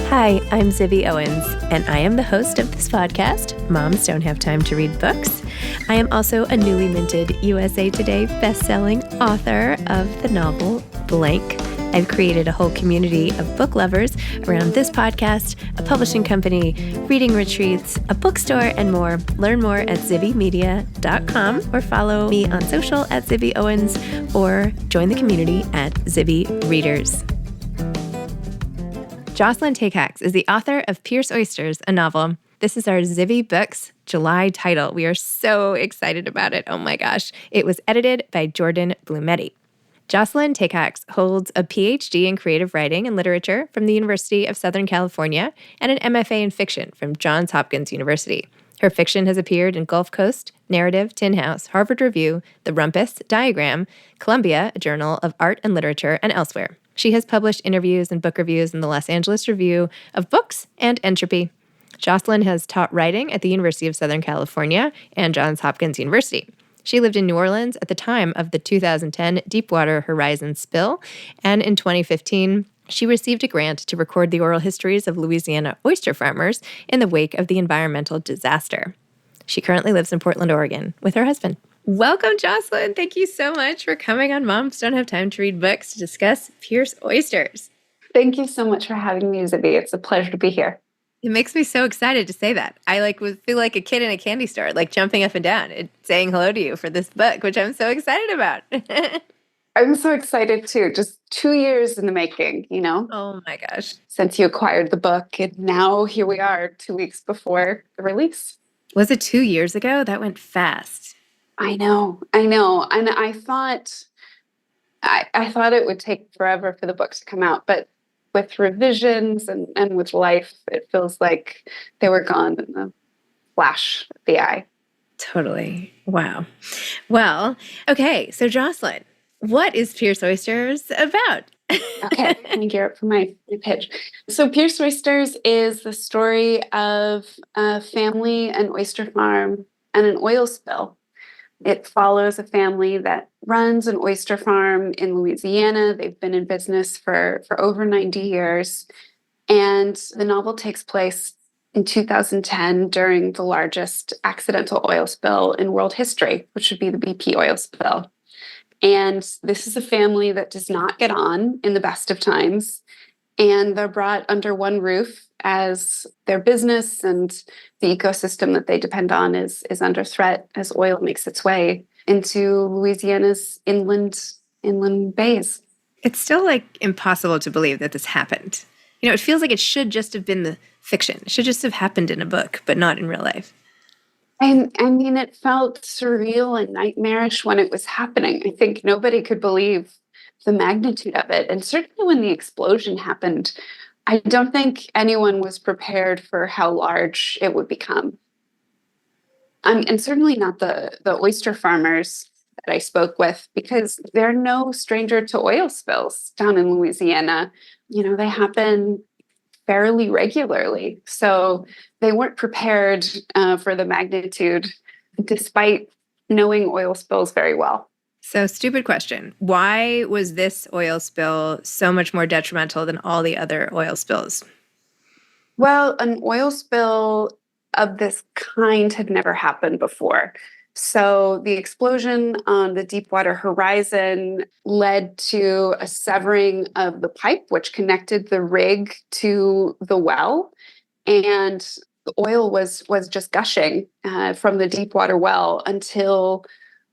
Hi, I'm Zibby Owens, and I am the host of this podcast, Moms Don't Have Time to Read Books. I am also a newly minted USA Today best-selling author of the novel Blank. I've created a whole community of book lovers around this podcast, a publishing company, reading retreats, a bookstore, and more. Learn more at zibbymedia.com or follow me on social at Zibby Owens or join the community at Zibby Readers. Joselyn Takacs is the author of PEARCE Oysters, a novel. This is our Zibby Books July title. We are so excited about it. Oh my gosh. It was edited by Jordan Blumetti. Joselyn Takacs holds a PhD in creative writing and literature from the University of Southern California and an MFA in fiction from Johns Hopkins University. Her fiction has appeared in Gulf Coast, Narrative, Tin House, Harvard Review, The Rumpus, Diagram, Columbia, a Journal of Art and Literature, and elsewhere. She has published interviews and book reviews in the Los Angeles Review of Books and Entropy. Joselyn has taught writing at the University of Southern California and Johns Hopkins University. She lived in New Orleans at the time of the 2010 Deepwater Horizon spill, and in 2015, she received a grant to record the oral histories of Louisiana oyster farmers in the wake of the environmental disaster. She currently lives in Portland, Oregon, with her husband. Welcome, Joselyn. Thank you so much for coming on Moms Don't Have Time to Read Books to discuss PEARCE Oysters. Thank you so much for having me, Zibby. It's a pleasure to be here. It makes me so excited to say that. I feel like a kid in a candy store, jumping up and down and saying hello to you for this book, which I'm so excited about. I'm so excited too. Just 2 years in the making, Oh my gosh. Since you acquired the book, and now here we are 2 weeks before the release. Was it 2 years ago? That went fast. I know. And I thought it would take forever for the book to come out, but with revisions and with life, it feels like they were gone in the flash of the eye. Totally. Wow. Well, okay. So Joselyn, what is PEARCE Oysters about? Okay, let me gear up for my pitch. So PEARCE Oysters is the story of a family, an oyster farm, and an oil spill. It follows a family that runs an oyster farm in Louisiana. They've been in business for over 90 years. And the novel takes place in 2010 during the largest accidental oil spill in world history, which would be the BP oil spill. And this is a family that does not get on in the best of times. And they're brought under one roof as their business and the ecosystem that they depend on is under threat as oil makes its way into Louisiana's inland bays. It's still impossible to believe that this happened. It feels like it should just have been the fiction. It should just have happened in a book, but not in real life. And I mean, it felt surreal and nightmarish when it was happening. I think nobody could believe the magnitude of it. And certainly when the explosion happened, I don't think anyone was prepared for how large it would become. And certainly not the oyster farmers that I spoke with, because they're no stranger to oil spills down in Louisiana. They happen fairly regularly. So they weren't prepared for the magnitude, despite knowing oil spills very well. So, stupid question. Why was this oil spill so much more detrimental than all the other oil spills? Well, an oil spill of this kind had never happened before. So the explosion on the Deepwater Horizon led to a severing of the pipe, which connected the rig to the well. And the oil was just gushing from the Deepwater well until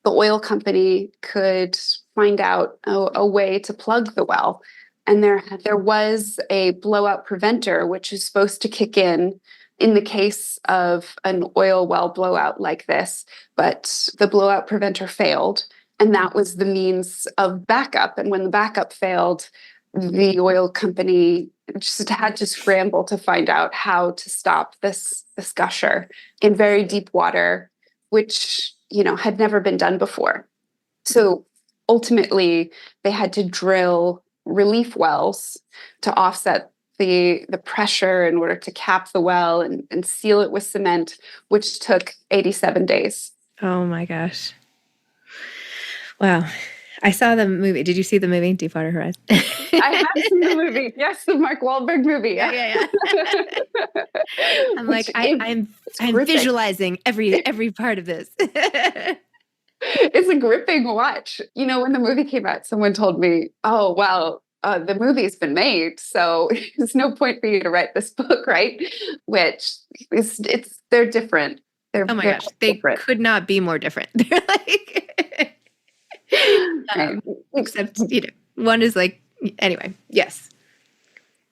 the oil company could find out a way to plug the well. And there was a blowout preventer, which is supposed to kick in the case of an oil well blowout like this. But the blowout preventer failed, and that was the means of backup. And when the backup failed, the oil company just had to scramble to find out how to stop this gusher in very deep water, which had never been done before. So ultimately, they had to drill relief wells to offset the pressure in order to cap the well and seal it with cement, which took 87 days. Oh my gosh. Wow. I saw the movie. Did you see the movie, Deepwater Horizon? I have seen the movie. Yes, the Mark Wahlberg movie. Yeah. I'm like, It's I'm gripping. visualizing every part of this. It's a gripping watch. When the movie came out, someone told me, "Oh, well, the movie's been made, so there's no point for you to write this book, right?" Which they're different. They're Oh my very gosh, they different. could not be more different. They're like, Right. except, one is like, anyway, yes.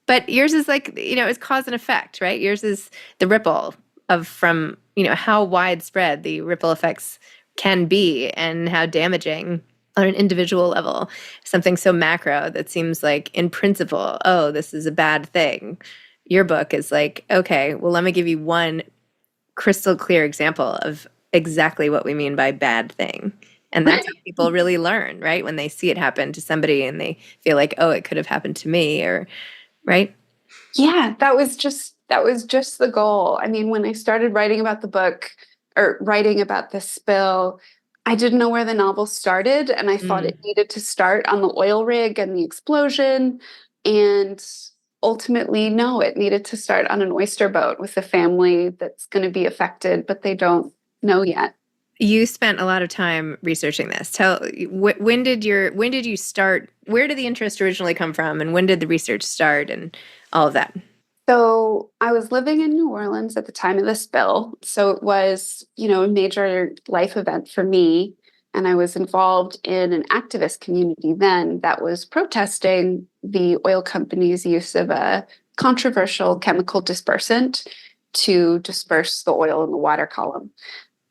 But yours is like, it's cause and effect, right? Yours is the ripple from, how widespread the ripple effects can be and how damaging on an individual level. Something so macro that seems like, in principle, oh, this is a bad thing. Your book is like, okay, well, let me give you one crystal clear example of exactly what we mean by bad thing. And that's how people really learn, right? When they see it happen to somebody and they feel like, oh, it could have happened to me, or right? Yeah, that was just the goal. I mean, when I started writing about the book or writing about the spill, I didn't know where the novel started, and I thought Mm. it needed to start on the oil rig and the explosion. And ultimately, no, it needed to start on an oyster boat with a family that's going to be affected, but they don't know yet. You spent a lot of time researching this. When did you start? Where did the interest originally come from, and when did the research start, and all of that? So I was living in New Orleans at the time of the spill. So it was, a major life event for me. And I was involved in an activist community then that was protesting the oil company's use of a controversial chemical dispersant to disperse the oil in the water column.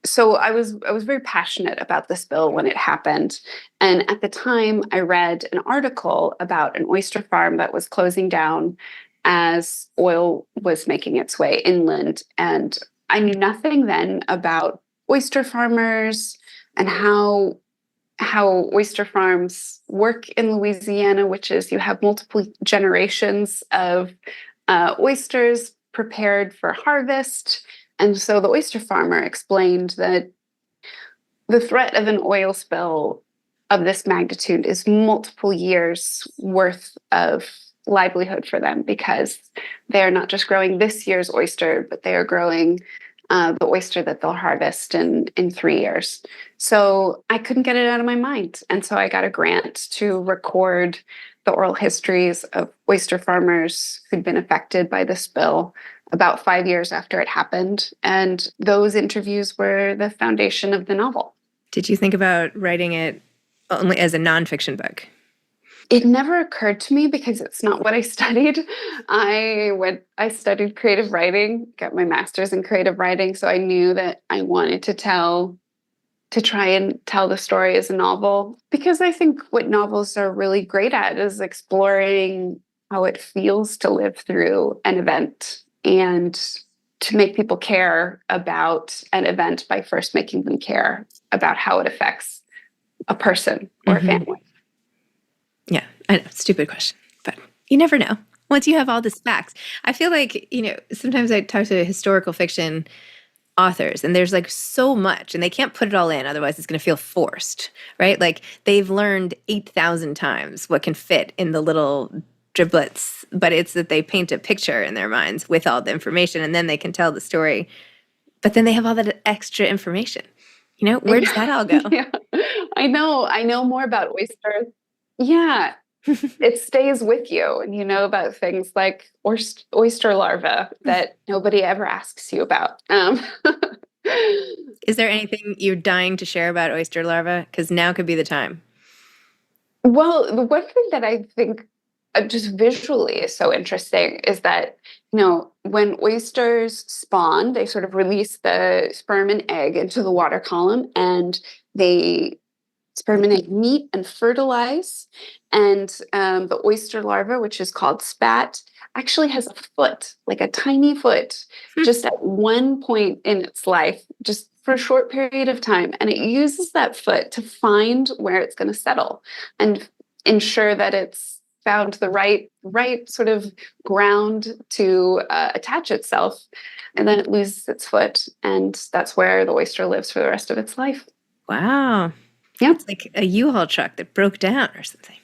So I was very passionate about this bill when it happened. And at the time I read an article about an oyster farm that was closing down as oil was making its way inland. And I knew nothing then about oyster farmers and how oyster farms work in Louisiana, which is you have multiple generations of oysters prepared for harvest. And so the oyster farmer explained that the threat of an oil spill of this magnitude is multiple years worth of livelihood for them because they are not just growing this year's oyster, but they are growing the oyster that they'll harvest in 3 years. So I couldn't get it out of my mind. And so I got a grant to record the oral histories of oyster farmers who'd been affected by the spill about 5 years after it happened. And those interviews were the foundation of the novel. Did you think about writing it only as a nonfiction book? It never occurred to me because it's not what I studied. I studied creative writing, got my master's in creative writing, so I knew that I wanted to try and tell the story as a novel because I think what novels are really great at is exploring how it feels to live through an event and to make people care about an event by first making them care about how it affects a person or a family. Yeah, I know, stupid question, but you never know. Once you have all this facts, I feel like, sometimes I talk to historical fiction authors and there's like so much and they can't put it all in. Otherwise it's going to feel forced, right? Like they've learned 8,000 times what can fit in the little driblets, but it's that they paint a picture in their minds with all the information and then they can tell the story. But then they have all that extra information. Where does that all go? Yeah, I know. I know more about oysters. Yeah, it stays with you, and you know about things like oyster larvae that nobody ever asks you about. Is there anything you're dying to share about oyster larvae? Because now could be the time. Well, the one thing that I think just visually is so interesting is that, when oysters spawn, they sort of release the sperm and egg into the water column and they sperm and egg meet and fertilize. And the oyster larva, which is called spat, actually has a foot, like a tiny foot, just at one point in its life, just for a short period of time. And it uses that foot to find where it's going to settle and ensure that it's found the right sort of ground to attach itself. And then it loses its foot. And that's where the oyster lives for the rest of its life. Wow. Yeah. It's like a U-Haul truck that broke down or something.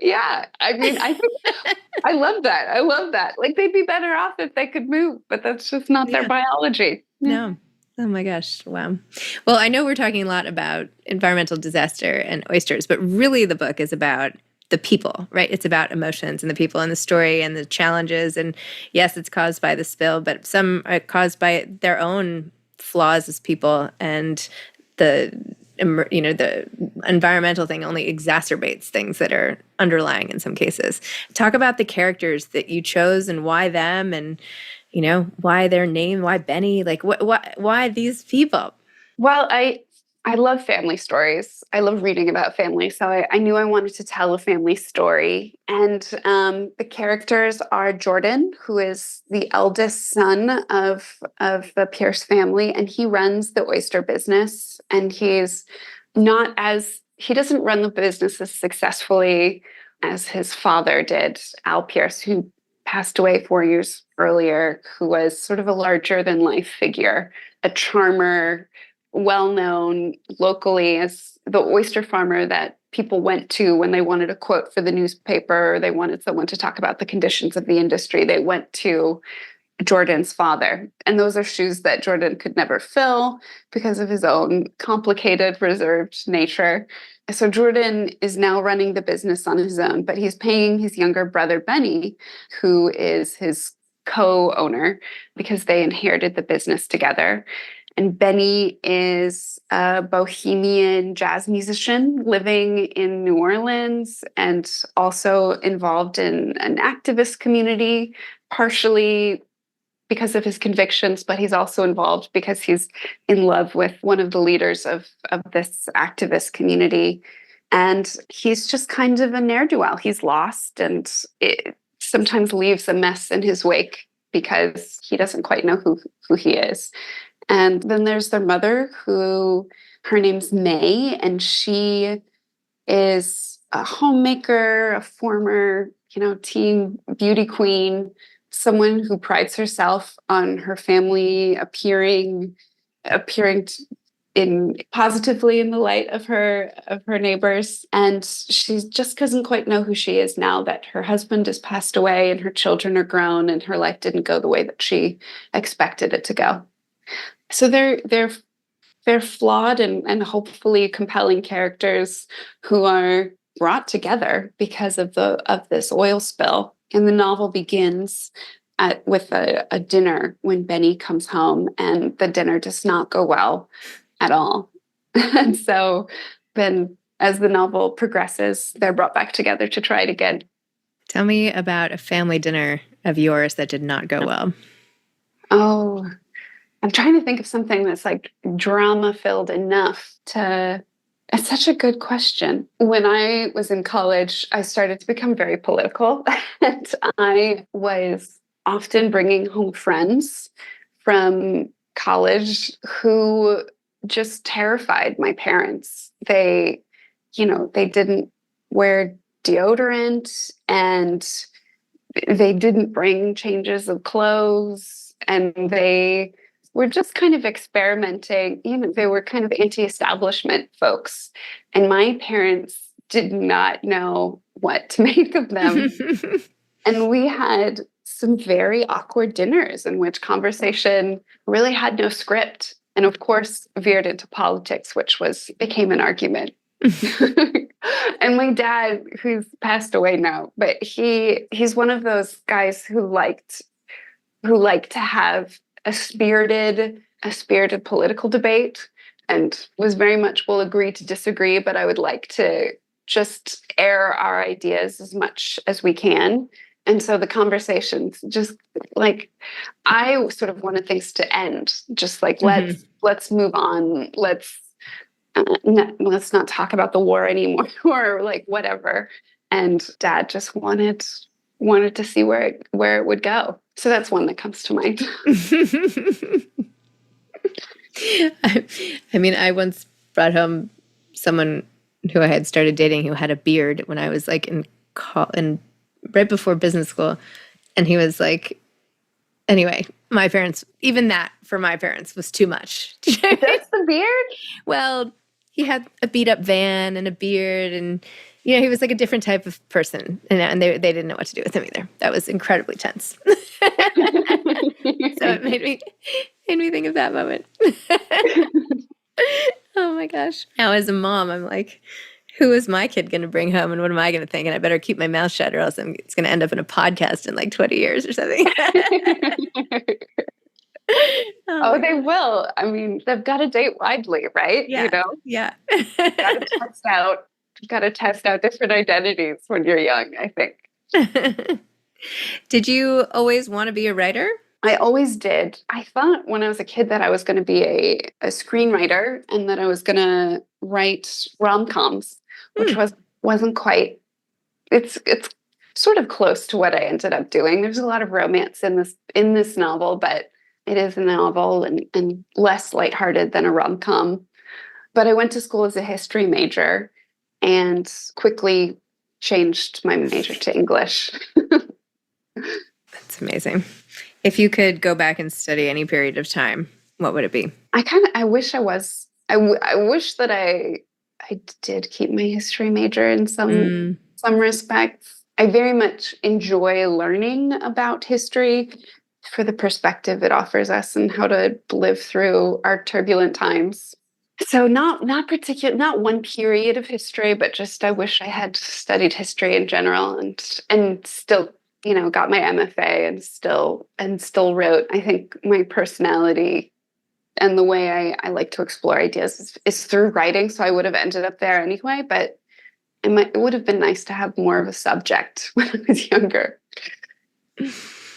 Yeah. I mean, I think I love that. I love that. Like they'd be better off if they could move, but that's just not their Yeah. biology. Yeah. No. Oh my gosh. Wow. Well, I know we're talking a lot about environmental disaster and oysters, but really the book is about the people, right? It's about emotions and the people and the story and the challenges. And yes, it's caused by the spill, but some are caused by their own flaws as people, and the the environmental thing only exacerbates things that are underlying in some cases. Talk about the characters that you chose and why them, and why their name, why Benny, like why these people. Well, I love family stories. I love reading about family. So I knew I wanted to tell a family story. And the characters are Jordan, who is the eldest son of the Pierce family, and he runs the oyster business. And he doesn't run the business as successfully as his father did, Al Pierce, who passed away 4 years earlier, who was sort of a larger than life figure, a charmer, well known locally as the oyster farmer that people went to when they wanted a quote for the newspaper, or they wanted someone to talk about the conditions of the industry. They went to Jordan's father. And those are shoes that Jordan could never fill because of his own complicated, reserved nature. So Jordan is now running the business on his own, but he's paying his younger brother, Benny, who is his co-owner, because they inherited the business together. And Benny is a bohemian jazz musician living in New Orleans and also involved in an activist community, partially because of his convictions, but he's also involved because he's in love with one of the leaders of this activist community. And he's just kind of a ne'er-do-well. He's lost, and it sometimes leaves a mess in his wake because he doesn't quite know who he is. And then there's their mother, who her name's May, and she is a homemaker, a former, teen beauty queen, someone who prides herself on her family appearing in positively in the light of her neighbors. And she just doesn't quite know who she is now that her husband has passed away and her children are grown and her life didn't go the way that she expected it to go. So they're flawed and hopefully compelling characters who are brought together because of this oil spill. And the novel begins with a dinner when Benny comes home, and the dinner does not go well at all. And so then, as the novel progresses, they're brought back together to try it again. Tell me about a family dinner of yours that did not go well. Oh, I'm trying to think of something that's like drama filled enough to. It's such a good question. When I was in college, I started to become very political, and I was often bringing home friends from college who just terrified my parents. They didn't wear deodorant, and they didn't bring changes of clothes, and they were just kind of experimenting. They were kind of anti-establishment folks. And my parents did not know what to make of them. And we had some very awkward dinners in which conversation really had no script. And of course, veered into politics, which became an argument. And my dad, who's passed away now, but he's one of those guys who liked to have a spirited political debate, and was very much, we'll agree to disagree, but I would like to just air our ideas as much as we can. And so the conversations just like, I sort of wanted things to end, just like, let's move on. Let's not talk about the war anymore or like whatever. And Dad just wanted to see where it would go. So that's one that comes to mind. I mean, I once brought home someone who I had started dating who had a beard when I was like in right before business school. And he was like, anyway, My parents, even that for my parents was too much. Just the beard? Well, he had a beat up van and a beard, and he was like a different type of person, and they didn't know what to do with him either. That was incredibly tense. So it made me think of that moment. Oh my gosh. Now as a mom, I'm like, who is my kid going to bring home, and what am I going to think? And I better keep my mouth shut, or else it's going to end up in a podcast in like 20 years or something. Oh, they will. I mean, they've got to date widely, right? Yeah. Yeah. Got to test out different identities when you're young, I think. Did you always want to be a writer? I always did. I thought when I was a kid that I was going to be a screenwriter, and that I was going to write rom-coms, which wasn't quite. It's sort of close to what I ended up doing. There's a lot of romance in this novel, but it is a novel and less lighthearted than a rom-com. But I went to school as a history major and quickly changed my major to English. That's amazing. If you could go back and study any period of time, what would it be? I wish that I did keep my history major in some respects. I very much enjoy learning about history for the perspective it offers us and how to live through our turbulent times. So not one period of history, but just I wish I had studied history in general and still got my MFA and still wrote. I think my personality and the way I like to explore ideas is through writing. So I would have ended up there anyway, but it would have been nice to have more of a subject when I was younger.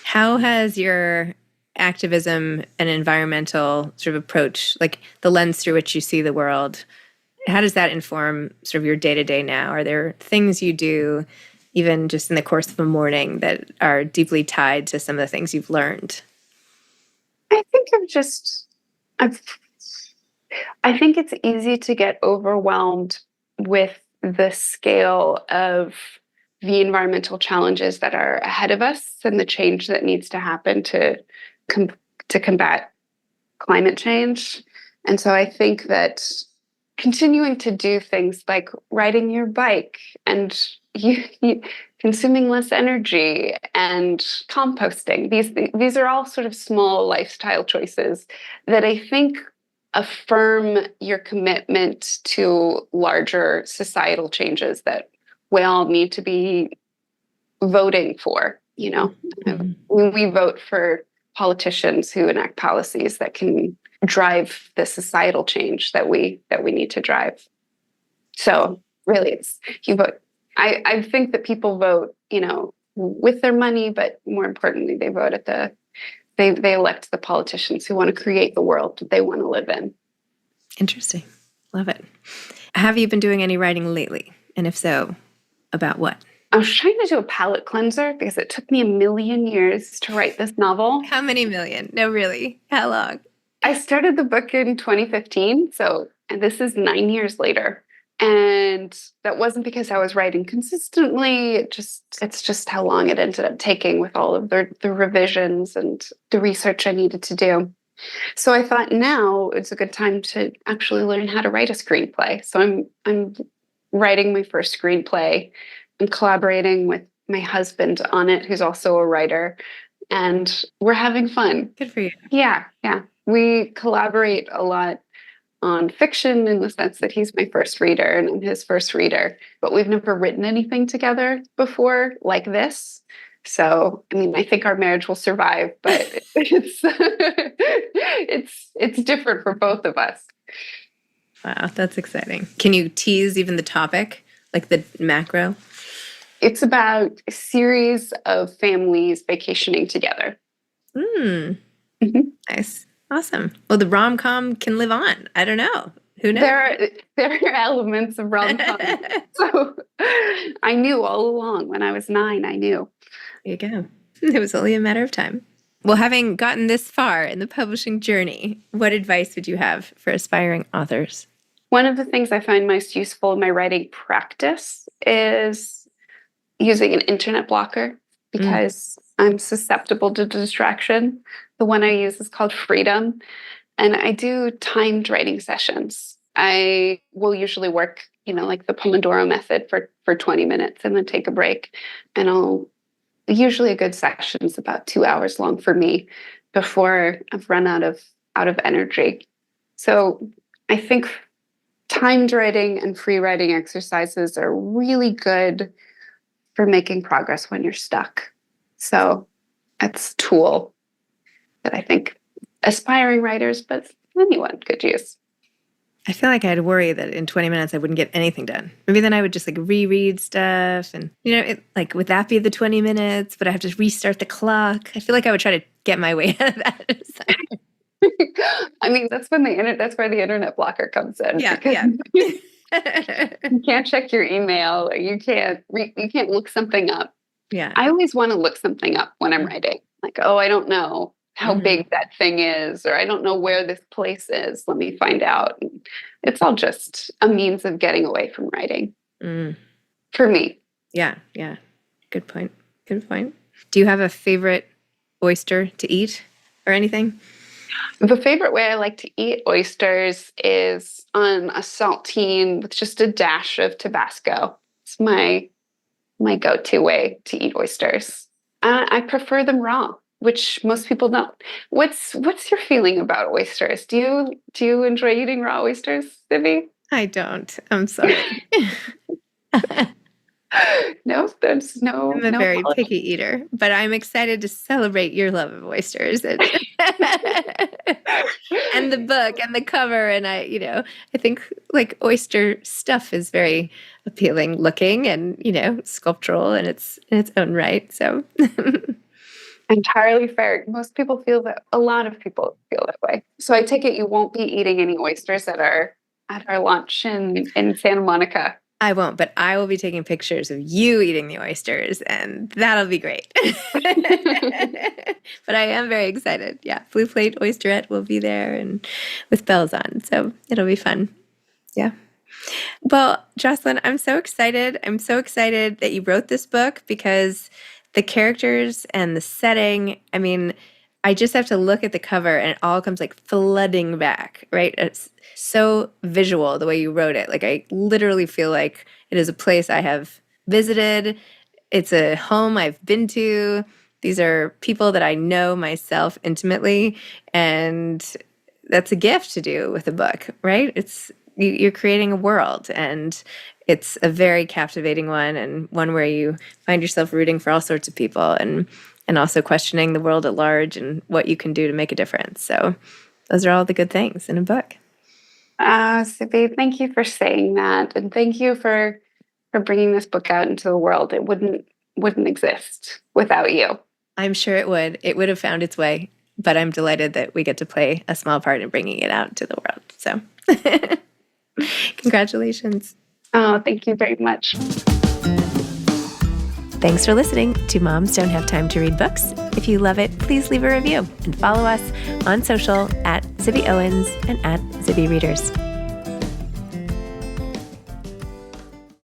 How has your activism and environmental sort of approach, like the lens through which you see the world, how does that inform sort of your day-to-day now? Are there things you do, even just in the course of a morning, that are deeply tied to some of the things you've learned? I think I think it's easy to get overwhelmed with the scale of the environmental challenges that are ahead of us and the change that needs to happen to combat climate change. And so I think that continuing to do things like riding your bike and consuming less energy and composting, these are all sort of small lifestyle choices that I think affirm your commitment to larger societal changes that we all need to be voting for. We vote for politicians who enact policies that can drive the societal change that we need to drive. So really, it's you vote. I think that people vote, with their money, but more importantly, they vote they elect the politicians who want to create the world that they want to live in. Interesting. Love it. Have you been doing any writing lately? And if so, about what? I was trying to do a palate cleanser because it took me 1,000,000 years to write this novel. How many million? No, really. How long? I started the book in 2015, and this is 9 years later. And that wasn't because I was writing consistently. It's just how long it ended up taking with all of the revisions and the research I needed to do. So I thought now it's a good time to actually learn how to write a screenplay. So I'm writing my first screenplay. I'm collaborating with my husband on it, who's also a writer, and we're having fun. Good for you. Yeah. We collaborate a lot on fiction in the sense that he's my first reader and I'm his first reader, but we've never written anything together before like this. So, I mean, I think our marriage will survive, but it's different for both of us. Wow, that's exciting. Can you tease even the topic, like the macro? It's about a series of families vacationing together. Mm-hmm. Nice. Awesome. Well, the rom-com can live on. I don't know. Who knows? There are elements of rom-com. So I knew all along when I was 9, I knew. There you go. It was only a matter of time. Well, having gotten this far in the publishing journey, what advice would you have for aspiring authors? One of the things I find most useful in my writing practice is using an internet blocker, because I'm susceptible to distraction. The one I use is called Freedom, and I do timed writing sessions. I will usually work, like the Pomodoro method for 20 minutes and then take a break. And usually a good session is about 2 hours long for me before I've run out of energy. So I think timed writing and free writing exercises are really good for making progress when you're stuck. So that's a tool that I think aspiring writers, but anyone could use. I feel like I'd worry that in 20 minutes I wouldn't get anything done. Maybe then I would just reread stuff and, would that be the 20 minutes? Would I have to restart the clock? I feel like I would try to get my way out of that. I mean, that's where the internet blocker comes in. Yeah. You can't check your email. You can't look something up. Yeah. I always want to look something up when I'm writing. Like, oh, I don't know how big that thing is, or I don't know where this place is. Let me find out. And it's all just a means of getting away from writing. For me. Yeah. Good point. Do you have a favorite oyster to eat or anything? The favorite way I like to eat oysters is on a saltine with just a dash of Tabasco. It's my go-to way to eat oysters. I prefer them raw, which most people don't. What's your feeling about oysters? Do you enjoy eating raw oysters, Zibby? I don't. I'm sorry. No, there's no. I'm a very picky eater, but I'm excited to celebrate your love of oysters and, and the book and the cover. And I think oyster stuff is very appealing looking and, sculptural in its own right. So entirely fair. Most people feel that. A lot of people feel that way. So I take it you won't be eating any oysters at our lunch in Santa Monica. I won't, but I will be taking pictures of you eating the oysters, and that'll be great. But I am very excited. Yeah, Blue Plate Oysterette will be there and with bells on, so it'll be fun. Yeah. Well, Joselyn, I'm so excited. I'm so excited that you wrote this book because the characters and the setting, I mean, I just have to look at the cover and it all comes flooding back, right? It's so visual the way you wrote it. I literally feel like it is a place I have visited. It's a home I've been to. These are people that I know myself intimately. And that's a gift to do with a book, right? You're creating a world, and it's a very captivating one, and one where you find yourself rooting for all sorts of people and also questioning the world at large and what you can do to make a difference. So those are all the good things in a book. Zibby, thank you for saying that. And thank you for bringing this book out into the world. It wouldn't exist without you. I'm sure it would. It would have found its way, but I'm delighted that we get to play a small part in bringing it out to the world. So congratulations. Oh, thank you very much. Thanks for listening to Moms Don't Have Time to Read Books. If you love it, please leave a review and follow us on social at Zibby Owens and at Zibby Readers.